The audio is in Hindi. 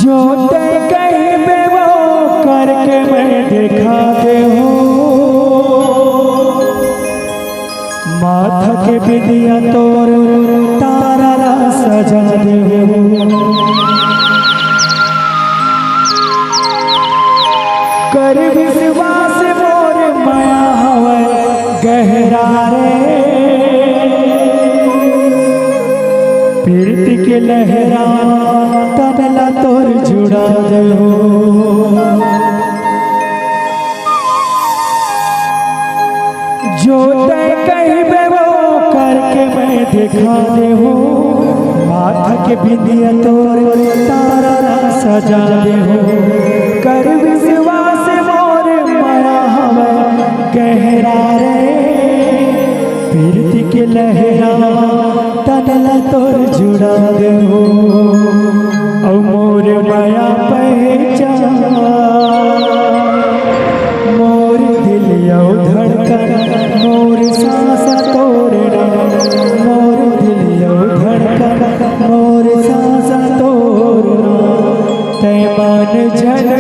जो ते कहीं पे वो करके मैं दिखा दे हो, माथा के बिंदिया तोर तारा सजा दे हो। कर विश्वास मोर माया हवे गहरा रे, प्रीति के लहरा तनला तोर जुड़ा दे हो। जो ते कहीं पे वो करके मैं दिखा दे हो, माथा के बिंदिया तोर तारा सजा दे हो। कर विश्वास मोर माया हवे गहरा रे, प्रीति के लहरा तनला तोर जुड़ा दे हो। औ मोर माया पहचान मोर दिल यौ धड़कन, मोर सांस तोड़ना, मोर दिल यौ धड़कन, मोर सांस तोड़ना। तै मान जन